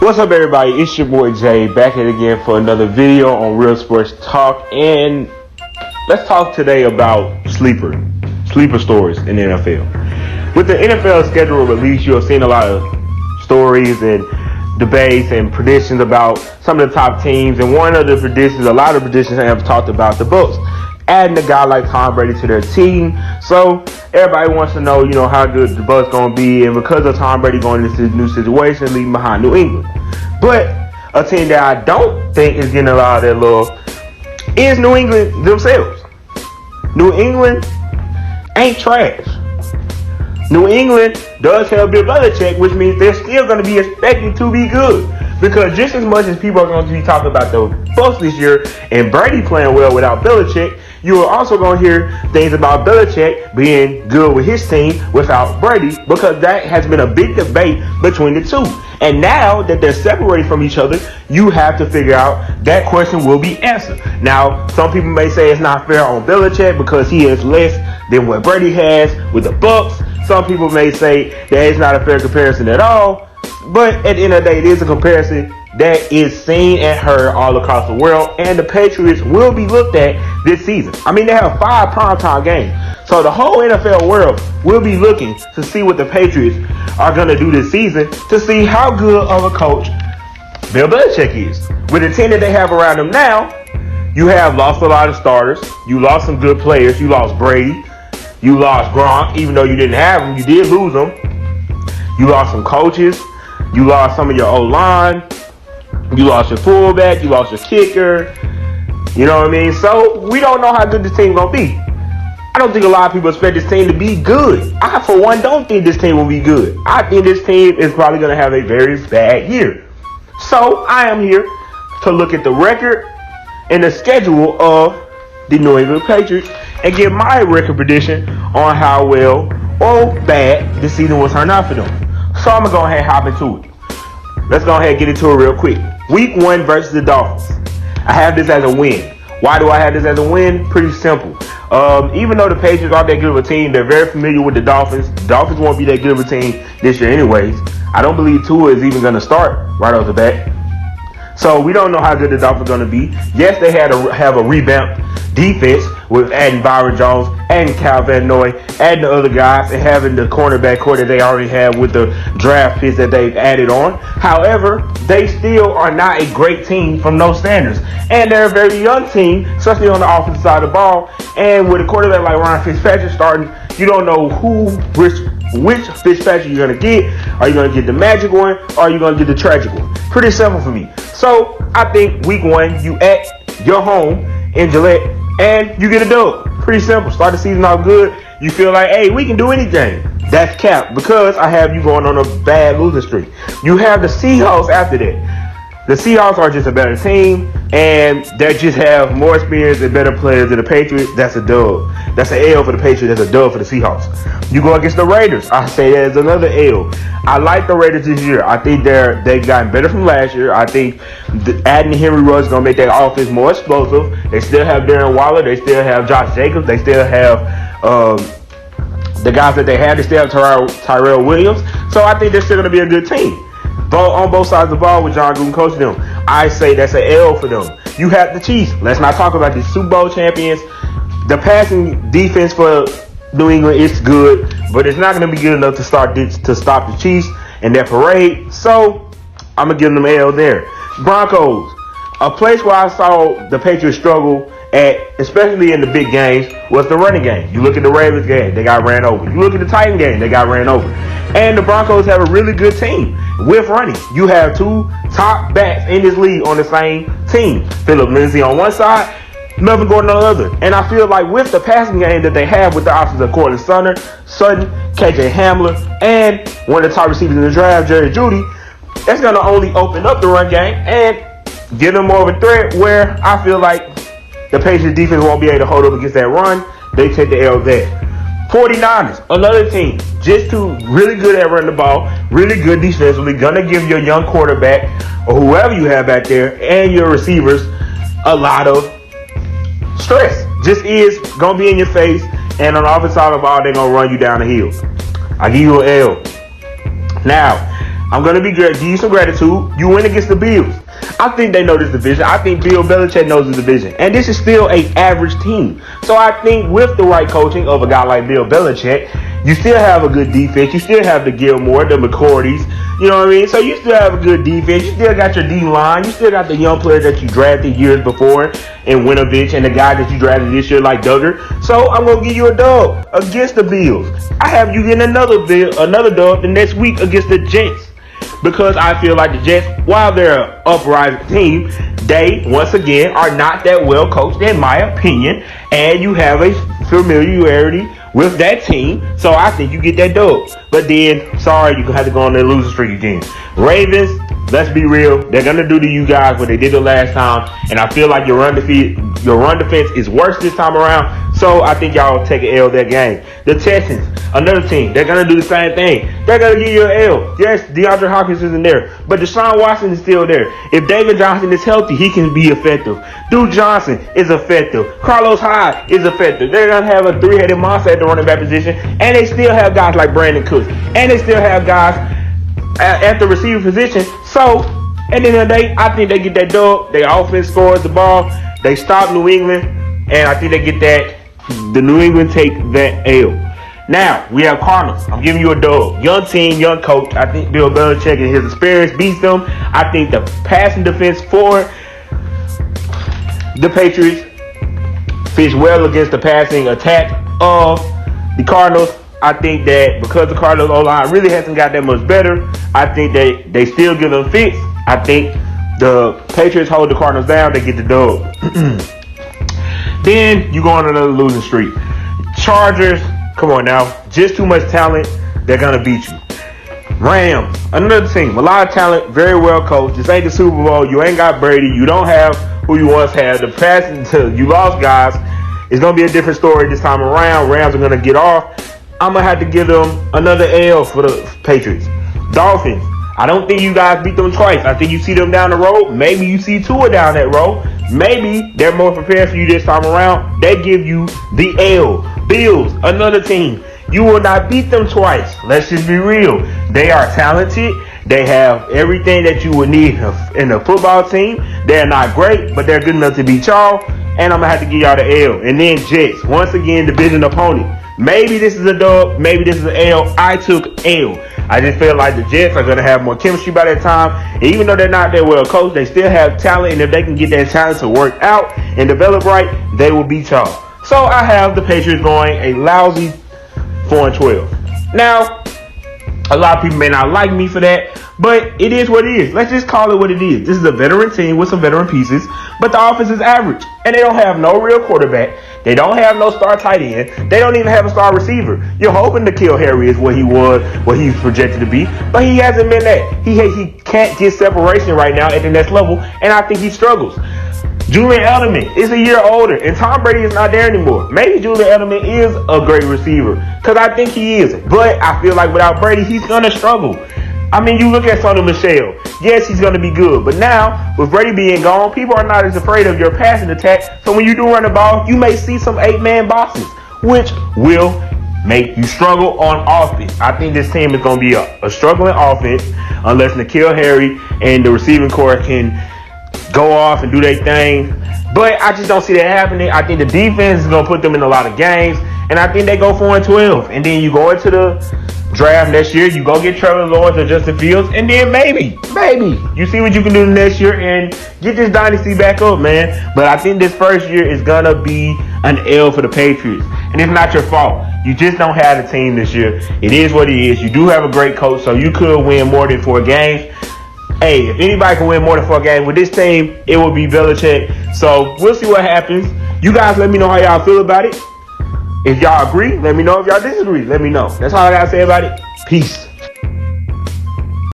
What's up, everybody? It's your boy Jay, back at it again for another video on Real Sports Talk. And let's talk today about sleeper stories in the NFL. With the NFL schedule release, you have seen a lot of stories and debates and predictions about some of the top teams. And one of the predictions, a lot of predictions have talked about the Bucs adding a guy like Tom Brady to their team. So everybody wants to know, how good the Bucs going to be. And because of Tom Brady going into this new situation, leaving behind New England. But a team that I don't think is getting a lot of their love is New England themselves. New England ain't trash. New England does have Bill Belichick, which means they're still going to be expected to be good. Because just as much as people are going to be talking about the Bucs this year and Brady playing well without Belichick, you are also going to hear things about Belichick being good with his team without Brady, because that has been a big debate between the two. And now that they're separated from each other, you have to figure out that question will be answered. Now, some people may say it's not fair on Belichick because he has less than what Brady has with the Bucs. Some people may say that it's not a fair comparison at all. But at the end of the day, it is a comparison that is seen and heard all across the world. And the Patriots will be looked at this season. I mean, they have 5 primetime games. So the whole NFL world will be looking to see what the Patriots are going to do this season, to see how good of a coach Bill Belichick is. With the team that they have around them now, you have lost a lot of starters. You lost some good players. You lost Brady. You lost Gronk. Even though you didn't have them, you did lose them. You lost some coaches. You lost some of your O-line. You lost your fullback. You lost your kicker. You know what I mean? So we don't know how good this team going to be. I don't think a lot of people expect this team to be good. I, for one, don't think this team will be good. I think this team is probably going to have a very bad year. So I am here to look at the record and the schedule of the New England Patriots and give my record prediction on how well or bad this season will turn out for them. So I'm going to go ahead and hop into it. Let's go ahead and get into it real quick. Week 1 versus the Dolphins. I have this as a win. Why do I have this as a win? Pretty simple. Even though the Patriots aren't that good of a team, they're very familiar with the Dolphins. The Dolphins won't be that good of a team this year anyways. I don't believe Tua is even going to start right off the bat. So we don't know how good the Dolphins are going to be. Yes, they had to have a revamped defense with adding Byron Jones, adding Cal Van Noy, adding the other guys, and having the cornerback core that they already have with the draft picks that they've added on. However, they still are not a great team from those standards. And they're a very young team, especially on the offensive side of the ball. And with a quarterback like Ryan Fitzpatrick starting, you don't know which Fitzpatrick you're going to get. Are you going to get the magic one, or are you going to get the tragic one? Pretty simple for me. So I think week 1, you at your home in Gillette, and you get a dub. Pretty simple. Start the season off good. You feel like, hey, we can do anything. That's cap, because I have you going on a bad losing streak. You have the Seahawks after that. The Seahawks are just a better team, and they just have more experience and better players than the Patriots. That's a dub. That's an L for the Patriots. That's a dub for the Seahawks. You go against the Raiders. I say that is another L. I like the Raiders this year. I think they've gotten better from last year. I think adding Henry Ruggs is going to make their offense more explosive. They still have Darren Waller. They still have Josh Jacobs. They still have the guys that they had. They still have Tyrell Williams. So I think they're still going to be a good team. On both sides of the ball with John Gruden coaching them. I say that's an L for them. You have the Chiefs. Let's not talk about the Super Bowl champions. The passing defense for New England is good, but it's not going to be good enough to stop the Chiefs and their parade. So I'm going to give them an L there. Broncos. A place where I saw the Patriots struggle at, especially in the big games, was the running game. You look at the Ravens game, they got ran over. You look at the Titan game, they got ran over. And the Broncos have a really good team with running. You have 2 top backs in this league on the same team. Phillip Lindsay on one side, Melvin Gordon on the other. And I feel like with the passing game that they have with the options of Cortland Sutton, KJ Hamler, and one of the top receivers in the draft, Jerry Jeudy, that's going to only open up the run game and give them more of a threat, where I feel like the Patriots defense won't be able to hold up against that run. They take the L there. 49ers, another team, just too really good at running the ball, really good defensively, gonna give your young quarterback or whoever you have back there and your receivers a lot of stress. Just is gonna be in your face, and on the offensive side of the ball, they're gonna run you down the hill. I give you an L. Now, I'm going to give you some gratitude. You win against the Bills. I think they know this division. I think Bill Belichick knows this division. And this is still an average team. So I think with the right coaching of a guy like Bill Belichick, you still have a good defense. You still have the Gilmore, the McCourtys. You know what I mean? So you still have a good defense. You still got your D-line. You still got the young players that you drafted years before in Winovich and the guy that you drafted this year like Duggar. So I'm going to give you a dub against the Bills. I have you getting another dub the next week against the Jets. Because I feel like the Jets, while they're an uprising team, they, once again, are not that well coached, in my opinion. And you have a familiarity with that team. So I think you get that dub. But then, sorry, you're going to have to go on their losing streak again. Ravens, let's be real. They're going to do to you guys what they did the last time. And I feel like your run defense is worse this time around. So I think y'all take an L that game. The Texans, another team, they're going to do the same thing. They're going to give you an L. Yes, DeAndre Hopkins isn't there, but Deshaun Watson is still there. If David Johnson is healthy, he can be effective. Duke Johnson is effective. Carlos Hyde is effective. They're going to have a three-headed monster at the running back position, and they still have guys like Brandon Cooks, and they still have guys at the receiver position. So, at the end of the day, I think they get that dub. Their offense scores the ball. They stop New England, and I think they get that. The New England take that L. Now, we have Cardinals. I'm giving you a dub. Young team, young coach. I think Bill Belichick and his experience beats them. I think the passing defense for the Patriots fits well against the passing attack of the Cardinals. I think that because the Cardinals O-line really hasn't got that much better, I think they still give them fits. I think the Patriots hold the Cardinals down. They get the dub. Then you go on another losing streak. Chargers, come on now. Just too much talent. They're going to beat you. Rams, another team. A lot of talent. Very well coached. This ain't the Super Bowl. You ain't got Brady. You don't have who you once had. The passing to you lost guys. It's going to be a different story this time around. Rams are going to get off. I'm going to have to give them another L for the Patriots. Dolphins. I don't think you guys beat them twice. I think you see them down the road. Maybe you see Tua down that road. Maybe they're more prepared for you this time around. They give you the L. Bills, another team. You will not beat them twice. Let's just be real. They are talented. They have everything that you would need in a football team. They're not great, but they're good enough to beat y'all. And I'm going to have to give y'all the L. And then Jets. Once again, division opponent. Maybe this is a dub. Maybe this is an L. I took L. I just feel like the Jets are going to have more chemistry by that time. And even though they're not that well coached, they still have talent. And if they can get that talent to work out and develop right, they will beat y'all. So I have the Patriots going a lousy 4-12. Now, a lot of people may not like me for that, but it is what it is. Let's just call it what it is. This is a veteran team with some veteran pieces, but the offense is average. And they don't have no real quarterback. They don't have no star tight end. They don't even have a star receiver. You're hoping to kill Harry is what he's projected to be, but he hasn't been that. He can't get separation right now at the next level, and I think he struggles. Julian Edelman is a year older, and Tom Brady is not there anymore. Maybe Julian Edelman is a great receiver, because I think he is. But I feel like without Brady, he's going to struggle. I mean, you look at Sonny Michel. Yes, he's going to be good. But now, with Brady being gone, people are not as afraid of your passing attack. So when you do run the ball, you may see some 8-man boxes, which will make you struggle on offense. I think this team is going to be a struggling offense unless N'Keal Harry and the receiving corps can go off and do their thing. But I just don't see that happening. I think the defense is going to put them in a lot of games. And I think they go 4-12. And then you go into the draft next year, you go get Trevor Lawrence or Justin Fields, and then maybe you see what you can do next year and get this dynasty back up, man. But I think this first year is gonna be an L for the Patriots, and it's not your fault. You just don't have the team this year. It is what it is. You do have a great coach, so you could win more than 4 games. Hey, if anybody can win more than 4 games with this team, it will be Belichick. So we'll see what happens. You guys let me know how y'all feel about it. If y'all agree, let me know. If y'all disagree, let me know. That's all I gotta say about it. Peace.